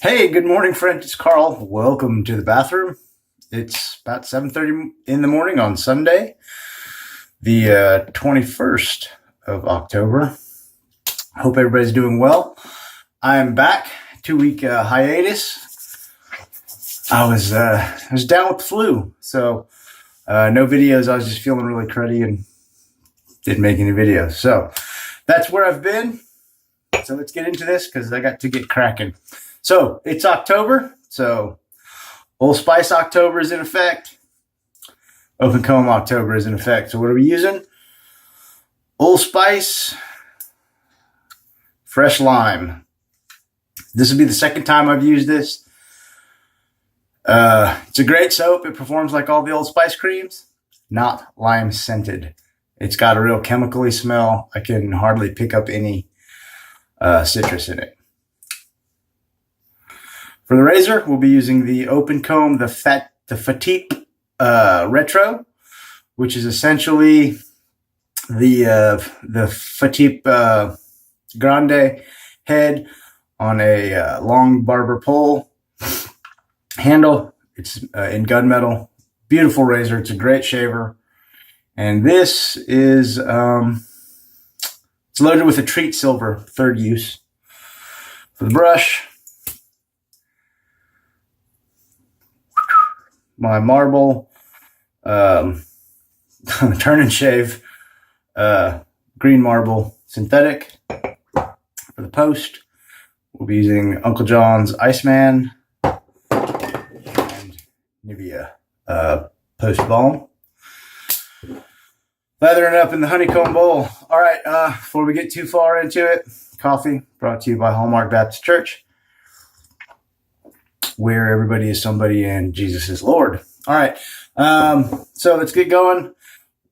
Hey, good morning, friend. It's Carl. Welcome to the bathroom. It's about 7:30 in the morning on Sunday, the 21st of October. I hope everybody's doing well. I am back. 2-week hiatus. I was down with the flu, so no videos. I was just feeling really cruddy and didn't make any videos. So that's where I've been. So let's get into this because I got to get cracking. So it's October. So Old Spice October is in effect. Open Comb October is in effect. So what are we using? Old Spice Fresh Lime. This will be the second time I've used this. It's a great soap. It performs like all the Old Spice creams, not lime scented. It's got a real chemically smell. I can hardly pick up any citrus in it. For the razor, we'll be using the Open Comb, the Fatip Retro, which is essentially the Fatip Grande head on a long barber pole handle. It's in gunmetal. Beautiful razor. It's a great shaver. And this is it's loaded with a treat silver, third use. For the brush, my marble turn and shave green marble synthetic. For the post, we'll be using Uncle John's Iceman and Nivea Post Balm. Lathering it up in the honeycomb bowl. All right, before we get too far into it, coffee brought to you by Hallmark Baptist Church, where everybody is somebody and Jesus is Lord. All right, so let's get going.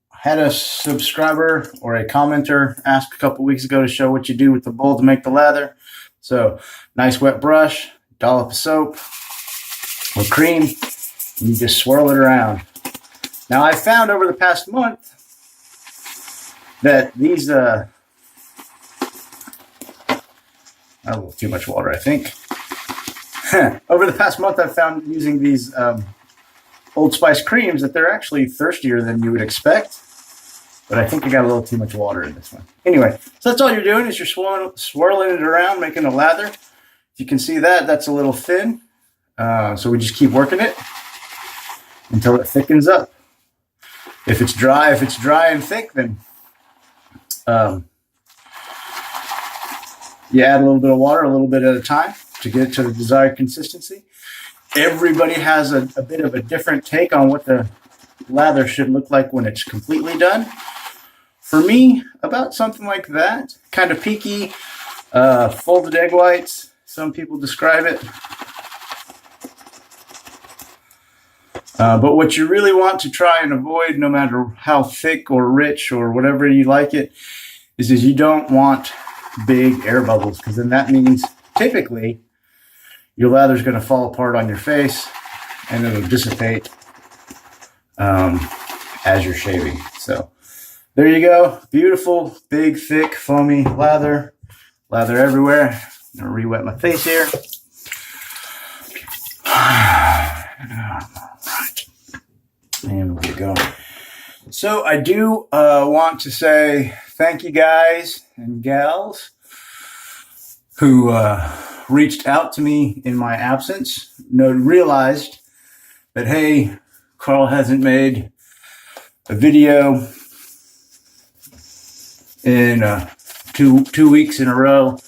Had a subscriber or a commenter ask a couple weeks ago to show what you do with the bowl to make the lather. So nice wet brush, dollop of soap or cream, and you just swirl it around. Now I found over the past month that these, a little too much water, I think. Over the past month, I've found using these Old Spice creams that they're actually thirstier than you would expect. But I think I got a little too much water in this one. Anyway, so that's all you're doing is you're swirling it around, making a lather. If you can see that, that's a little thin. So we just keep working it until it thickens up. If it's dry and thick, then you add a little bit of water, a little bit at a time to get it to the desired consistency. Everybody has a bit of a different take on what the lather should look like when it's completely done. For me, about something like that, kind of peaky, folded egg whites. Some people describe it. But what you really want to try and avoid, no matter how thick or rich or whatever you like it, is you don't want big air bubbles, because then that means typically your lather is going to fall apart on your face and it'll dissipate as you're shaving. So there you go. Beautiful, big, thick, foamy lather. Lather everywhere. I'm going to re-wet my face here. And we'll get going. So I do want to say thank you guys and gals who reached out to me in my absence. Realized that, hey, Carl hasn't made a video in 2 weeks in a row.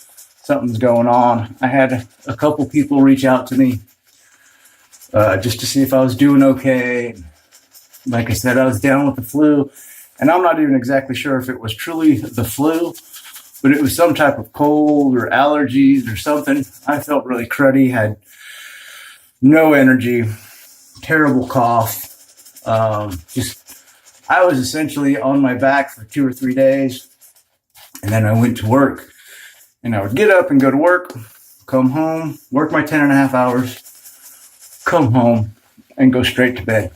Something's going on. I had a couple people reach out to me just to see if I was doing okay. Like I said, I was down with the flu, and I'm not even exactly sure if it was truly the flu, but it was some type of cold or allergies or something. I felt really cruddy, had no energy, terrible cough. I was essentially on my back for 2 or 3 days, and then I went to work, and I would get up and go to work, come home, work my 10.5 hours, come home, and go straight to bed.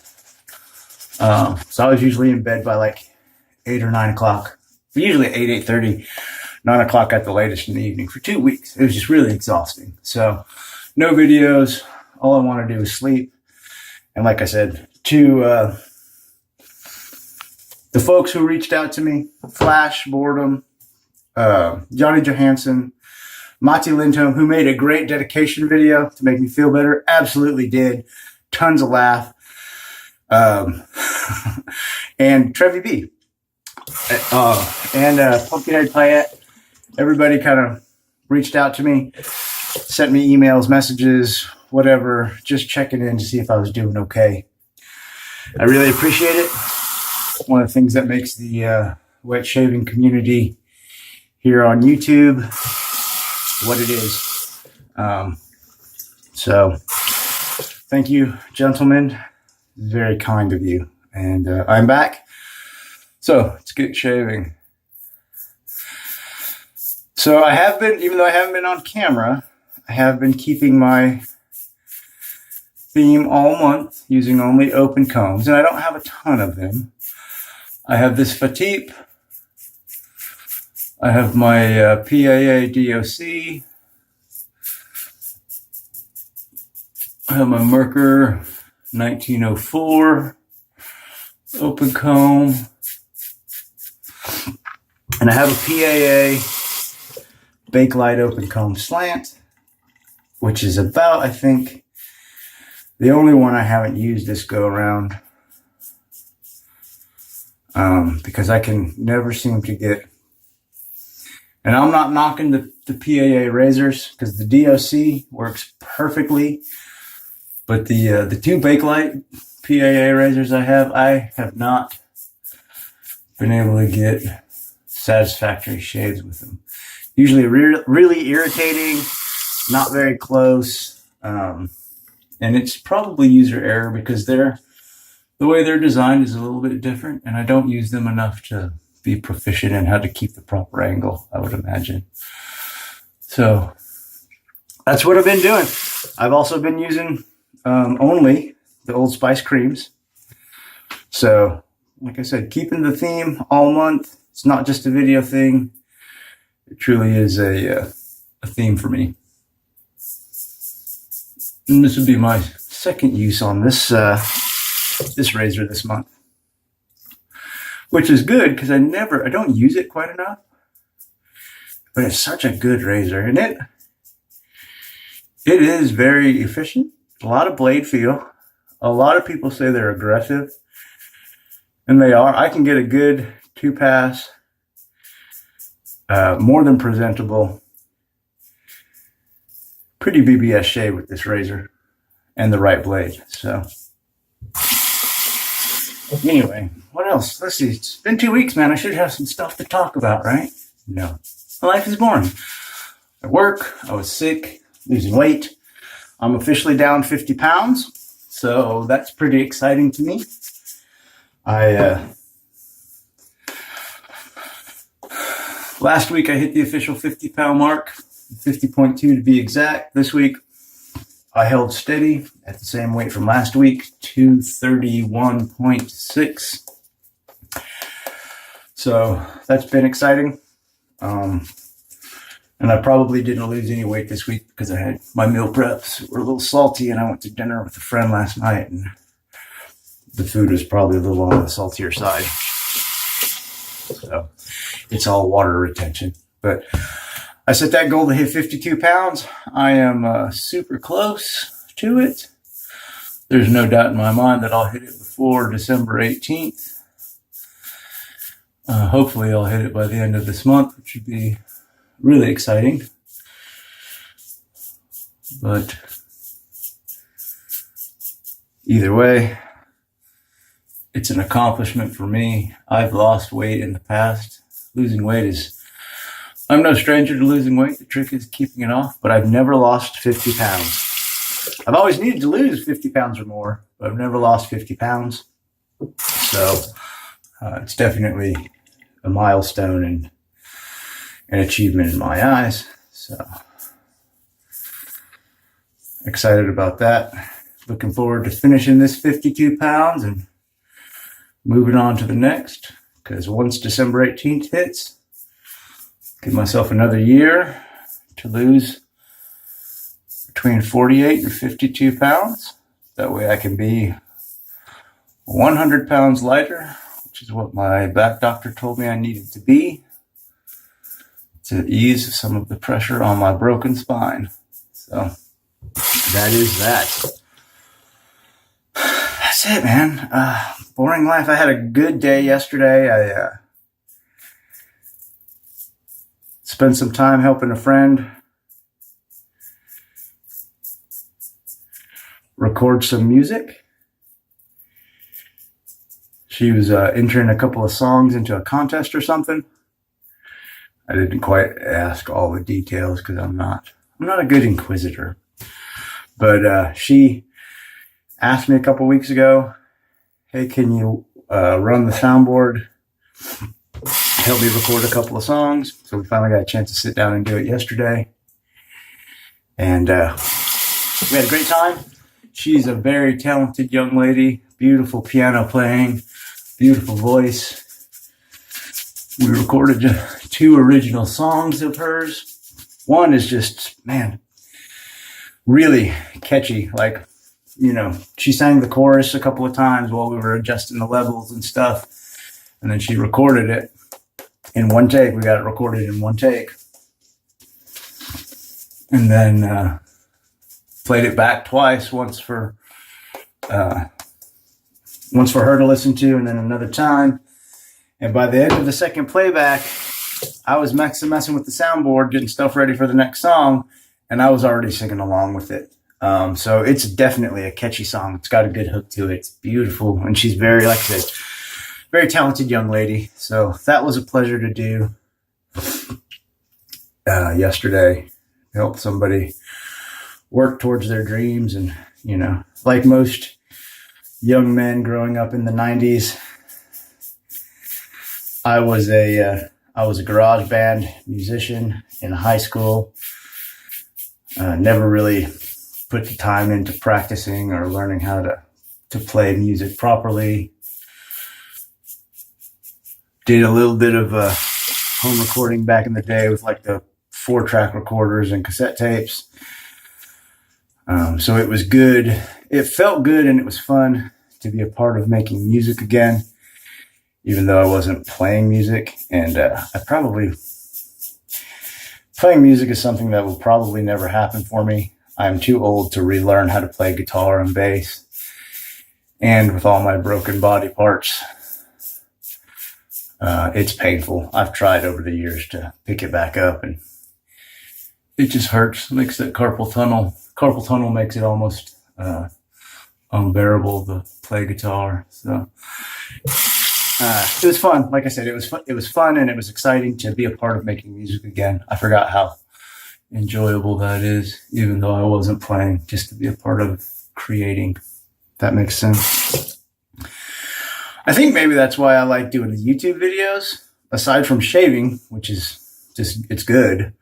So I was usually in bed by like 8 or 9 o'clock, usually 8:30, 9 o'clock at the latest in the evening for 2 weeks. It was just really exhausting. So no videos. All I want to do is sleep. And like I said, to the folks who reached out to me, Flash, Boredom, Johnny Johansson, Mati Lindholm, who made a great dedication video to make me feel better, absolutely did. Tons of laugh. And Trevi B. And Pumpkinhead Payette. Everybody kind of reached out to me, sent me emails, messages, whatever, just checking in to see if I was doing okay. I really appreciate it. One of the things that makes the wet shaving community here on YouTube what it is. So thank you, gentlemen. Very kind of you. And I'm back. So let's get shaving. So I have been, even though I haven't been on camera, I have been keeping my theme all month using only open combs. And I don't have a ton of them. I have this Fatip. I have my PAA DOC. I have my Merkur 1904 open comb. And I have a PAA Bakelite open comb slant, which is about, I think, the only one I haven't used this go around. Because I can never seem to get, and I'm not knocking the PAA razors because the DOC works perfectly, but the two Bakelite PAA razors I have not been able to get satisfactory shades with them. Usually really irritating, not very close, and it's probably user error because the way they're designed is a little bit different, and I don't use them enough to be proficient in how to keep the proper angle, I would imagine. So that's what I've been doing. I've also been using only the Old Spice creams. So like I said, keeping the theme all month. It's not just a video thing. It truly is a theme for me. And this would be my second use on this razor this month, which is good because I don't use it quite enough, but it's such a good razor, and it is very efficient. A lot of blade feel. A lot of people say they're aggressive, and they are. I can get a good 2-pass, more than presentable, pretty BBS shave with this razor and the right blade. So anyway, what else? Let's see. It's been 2 weeks, man. I should have some stuff to talk about, right? No. My life is boring. At work, I was sick, losing weight. I'm officially down 50 pounds, so that's pretty exciting to me. Last week I hit the official 50-pound mark, 50.2 to be exact. This week I held steady at the same weight from last week, 231.6. So that's been exciting. And I probably didn't lose any weight this week because I had my meal preps were a little salty, and I went to dinner with a friend last night, and the food was probably a little on the saltier side. So it's all water retention. But I set that goal to hit 52 pounds. I am super close to it. There's no doubt in my mind that I'll hit it before December 18th. Hopefully I'll hit it by the end of this month, which would be really exciting. But either way, it's an accomplishment for me. I've lost weight in the past. Losing weight I'm no stranger to losing weight. The trick is keeping it off, but I've never lost 50 pounds. I've always needed to lose 50 pounds or more, but I've never lost 50 pounds. So it's definitely a milestone and an achievement in my eyes. So excited about that. Looking forward to finishing this 52 pounds and moving on to the next, because once December 18th hits, give myself another year to lose between 48 and 52 pounds. That way I can be 100 pounds lighter, which is what my back doctor told me I needed to be to ease some of the pressure on my broken spine. So that is that. That's it, man. Boring life. I had a good day yesterday. I spent some time helping a friend record some music. She was entering a couple of songs into a contest or something. I didn't quite ask all the details because I'm not a good inquisitor. But she asked me a couple weeks ago, hey, can you run the soundboard, help me record a couple of songs? So we finally got a chance to sit down and do it yesterday. And we had a great time. She's a very talented young lady, beautiful piano playing, beautiful voice. We recorded 2 original songs of hers. One is just, man, really catchy. Like, you know, she sang the chorus a couple of times while we were adjusting the levels and stuff. And then she recorded it in one take. We got it recorded in one take. And then played it back twice, once for her to listen to, and then another time. And by the end of the second playback, I was messing with the soundboard, getting stuff ready for the next song, and I was already singing along with it. So it's definitely a catchy song. It's got a good hook to it. It's beautiful, and she's very, like I said, very talented young lady. So that was a pleasure to do yesterday. Help somebody work towards their dreams. And, you know, like most young men growing up in the 90s, I was a garage band musician in high school. Never really put the time into practicing or learning how to play music properly. Did a little bit of home recording back in the day with like the 4-track recorders and cassette tapes. So it was good. It felt good, and it was fun to be a part of making music again, even though I wasn't playing music. And playing music is something that will probably never happen for me. I'm too old to relearn how to play guitar and bass. And with all my broken body parts, it's painful. I've tried over the years to pick it back up, and it just hurts. It makes that carpal tunnel. Carpal tunnel makes it almost unbearable to play guitar. So it was fun. Like I said, it was fun. It was fun, and it was exciting to be a part of making music again. I forgot how enjoyable that is, even though I wasn't playing, just to be a part of creating. That makes sense. I think maybe that's why I like doing the YouTube videos, aside from shaving, which is just, it's good,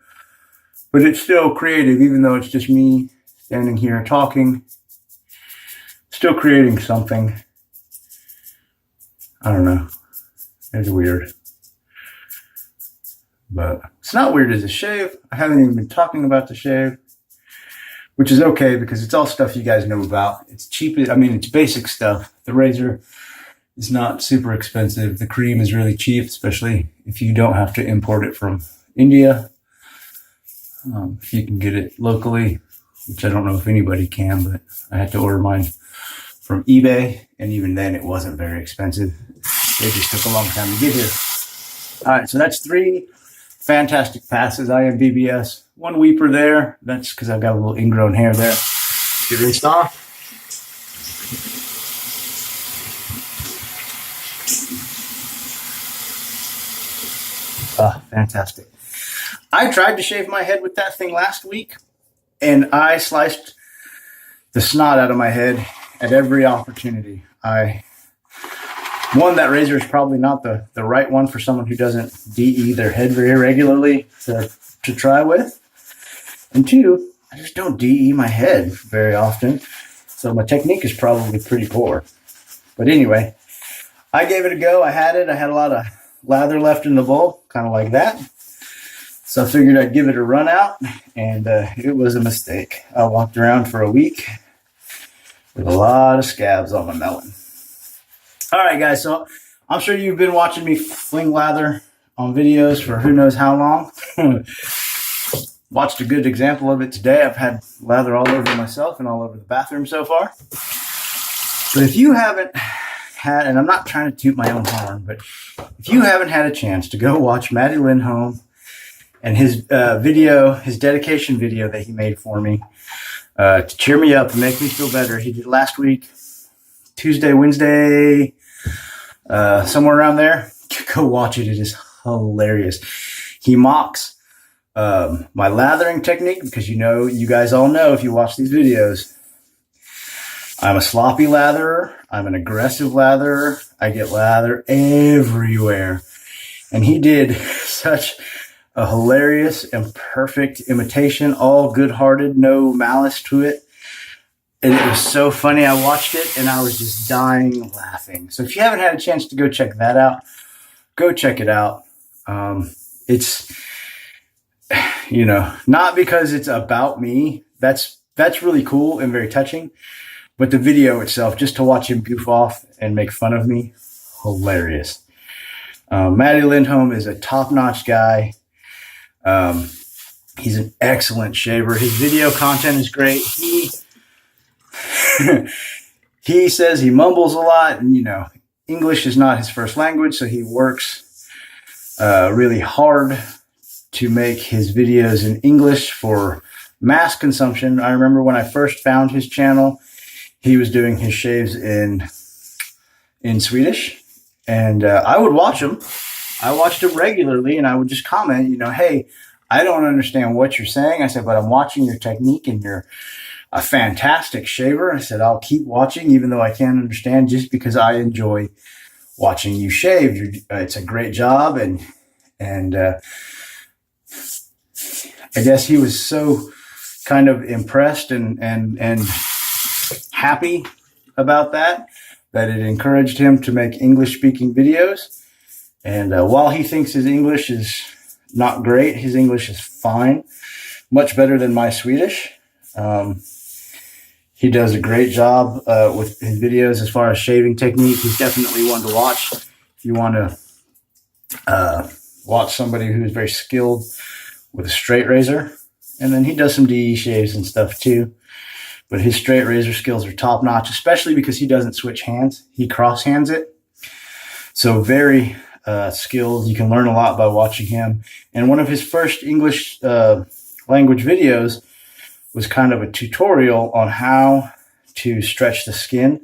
but it's still creative, even though it's just me standing here talking, still creating something. I don't know. It's weird. But it's not weird as a shave. I haven't even been talking about the shave, which is okay because it's all stuff you guys know about. It's cheap. I mean, it's basic stuff. The razor is not super expensive. The cream is really cheap, especially if you don't have to import it from India. If you can get it locally, which I don't know if anybody can, but I had to order mine from eBay, and even then it wasn't very expensive. It just took a long time to get here. All right, so that's 3 fantastic passes. I am BBS. 1 weeper there. That's because I've got a little ingrown hair there. Get rinsed off. Fantastic. I tried to shave my head with that thing last week, and I sliced the snot out of my head at every opportunity. That razor is probably not the right one for someone who doesn't DE their head very regularly to try with. And 2, I just don't DE my head very often. So my technique is probably pretty poor. But anyway, I gave it a go. I had a lot of lather left in the bowl, kind of like that. So I figured I'd give it a run out, and it was a mistake. I walked around for a week with a lot of scabs on my melon. All right, guys, so I'm sure you've been watching me fling lather on videos for who knows how long. Watched a good example of it today. I've had lather all over myself and all over the bathroom so far. But if you haven't had, and I'm not trying to toot my own horn, but if you haven't had a chance to go watch Matty Lindholm and his video, his dedication video that he made for me to cheer me up and make me feel better. He did last week, Tuesday, Wednesday, somewhere around there. Go watch it. It is hilarious. He mocks my lathering technique because you guys all know if you watch these videos, I'm a sloppy latherer. I'm an aggressive latherer. I get lather everywhere. And he did such a hilarious and perfect imitation, all good-hearted, no malice to it. And it was so funny. I watched it and I was just dying laughing. So if you haven't had a chance to go check that out, go check it out. It's, not because it's about me. That's really cool and very touching. But the video itself, just to watch him goof off and make fun of me, hilarious. Matty Lindholm is a top-notch guy. He's an excellent shaver. His video content is great. He says he mumbles a lot, and English is not his first language, so he works really hard to make his videos in English for mass consumption. I remember when I first found his channel, he was doing his shaves in Swedish, and I would watch him. I watched him regularly, and I would just comment, hey, I don't understand what you're saying. I said, but I'm watching your technique, and you're a fantastic shaver. I said, I'll keep watching, even though I can't understand, just because I enjoy watching you shave. It's a great job, and I guess he was so kind of impressed and happy about that it encouraged him to make English-speaking videos. And while he thinks his English is not great, his English is fine, much better than my Swedish. He does a great job with his videos as far as shaving technique. He's definitely one to watch if you want to watch somebody who's very skilled with a straight razor. And then he does some DE shaves and stuff too. But his straight razor skills are top notch, especially because he doesn't switch hands. He cross hands it. So very skilled. You can learn a lot by watching him. And one of his first English language videos was kind of a tutorial on how to stretch the skin.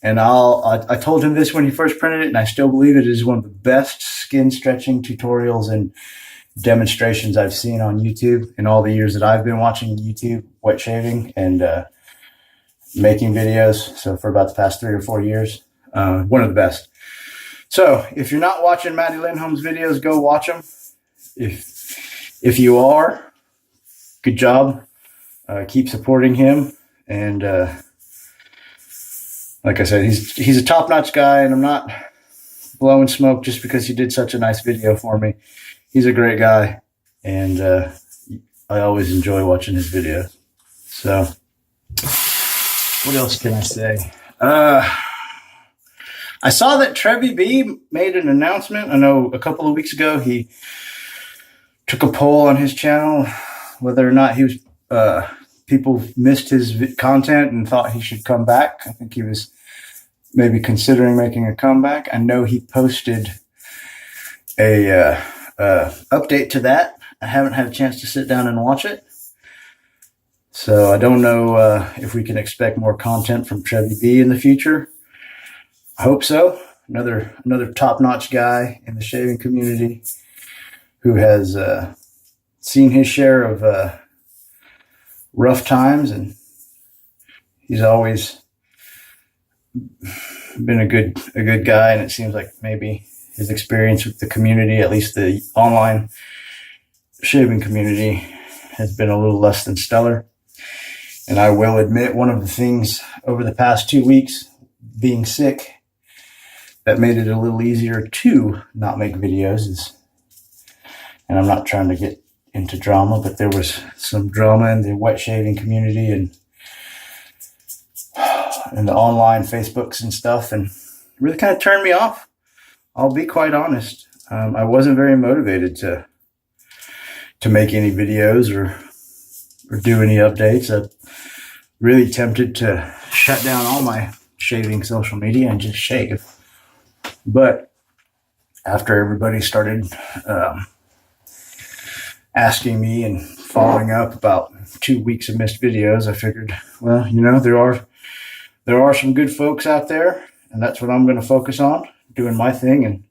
And I told him this when he first printed it, and I still believe it is one of the best skin stretching tutorials and demonstrations I've seen on YouTube in all the years that I've been watching YouTube, wet shaving and making videos. So for about the past 3 or 4 years, one of the best. So if you're not watching Matty Lindholm's videos, go watch them. If you are, good job. Keep supporting him. And like I said, he's a top-notch guy, and I'm not blowing smoke just because he did such a nice video for me. He's a great guy, and I always enjoy watching his videos. So what else can I say? I saw that Trevi B made an announcement. I know a couple of weeks ago he took a poll on his channel whether or not he was people missed his content and thought he should come back. I think he was maybe considering making a comeback. I know he posted a update to that. I haven't had a chance to sit down and watch it, so I don't know if we can expect more content from Trevi B in the future. I hope so. Another top-notch guy in the shaving community who has seen his share of rough times, and he's always been a good guy. And it seems like maybe his experience with the community, at least the online shaving community, has been a little less than stellar. And I will admit, one of the things over the past 2 weeks, being sick, that made it a little easier to not make videos is, and I'm not trying to get into drama, but there was some drama in the wet shaving community and the online Facebooks and stuff, and it really kind of turned me off. I'll be quite honest. I wasn't very motivated to make any videos or do any updates. I'm really tempted to shut down all my shaving social media and just shave. But after everybody started asking me and following up about 2 weeks of missed videos, I figured, well, there are some good folks out there, and that's what I'm going to focus on, doing my thing and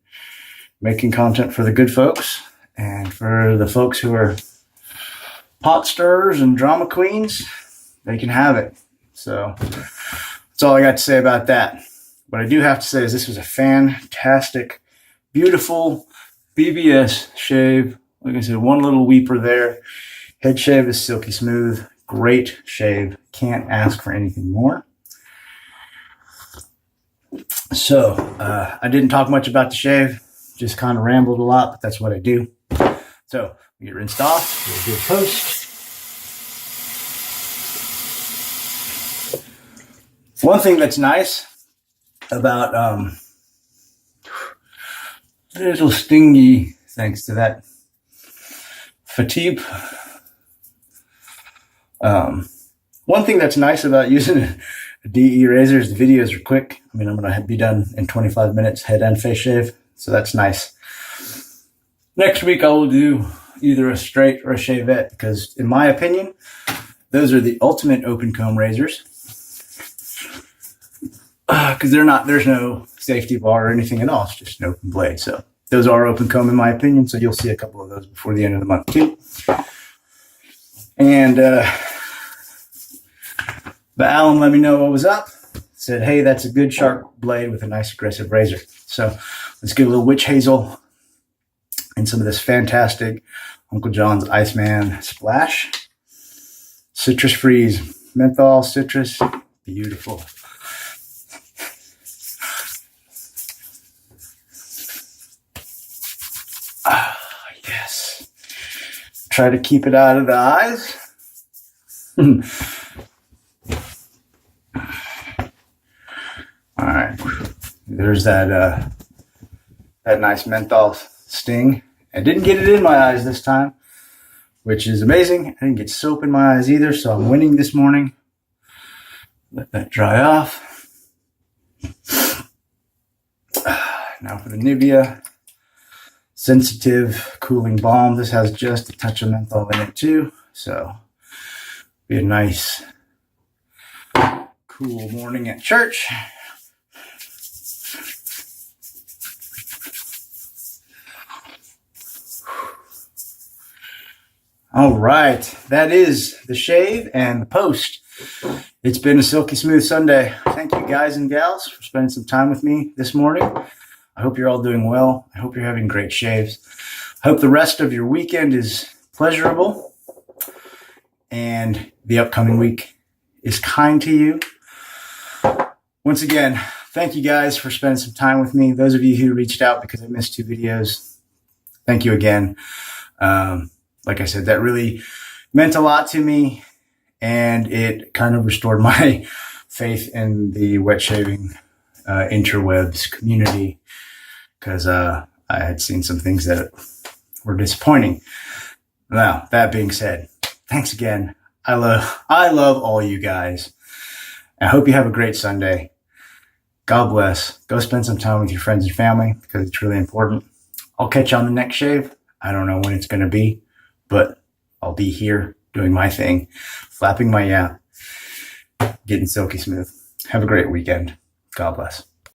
making content for the good folks. And for the folks who are pot stirrers and drama queens, they can have it. So that's all I got to say about that. What I do have to say is this was a fantastic, beautiful BBS shave. Like I said, one little weeper there. Head shave is silky smooth. Great shave. Can't ask for anything more. So I didn't talk much about the shave. Just kind of rambled a lot, but that's what I do. So we get rinsed off. We'll do a post. One thing that's nice about little stingy, thanks to that Fatip. One thing that's nice about using a DE razor is the videos are quick. I mean, I'm going to be done in 25 minutes, head and face shave. So that's nice. Next week, I will do either a straight or a shavette because, in my opinion, those are the ultimate open comb razors. Because there's no safety bar or anything at all. It's just an open blade. So those are open comb, in my opinion. So you'll see a couple of those before the end of the month, too. And the Alan let me know what was up. Said, hey, that's a good sharp blade with a nice aggressive razor. So let's get a little witch hazel and some of this fantastic Uncle John's Iceman Splash. Citrus freeze, menthol, citrus, beautiful. Ah, yes. Try to keep it out of the eyes. All right, there's that nice menthol sting. I didn't get it in my eyes this time, which is amazing. I didn't get soap in my eyes either, so I'm winning this morning. Let that dry off. Now for the Nivea Sensitive Cooling Balm. This has just a touch of menthol in it too, so be a nice cool morning at church. All right, that is the shave and the post. It's been a silky smooth Sunday. Thank you guys and gals for spending some time with me this morning. I hope you're all doing well. I hope you're having great shaves. I hope the rest of your weekend is pleasurable and the upcoming week is kind to you. Once again, thank you guys for spending some time with me. Those of you who reached out because I missed 2 videos, thank you again. Like I said, that really meant a lot to me, and it kind of restored my faith in the wet shaving interwebs community because I had seen some things that were disappointing. Now, that being said, thanks again. I love all you guys. I hope you have a great Sunday. God bless. Go spend some time with your friends and family because it's really important. I'll catch you on the next shave. I don't know when it's going to be, but I'll be here doing my thing, flapping my yap, getting silky smooth. Have a great weekend. God bless.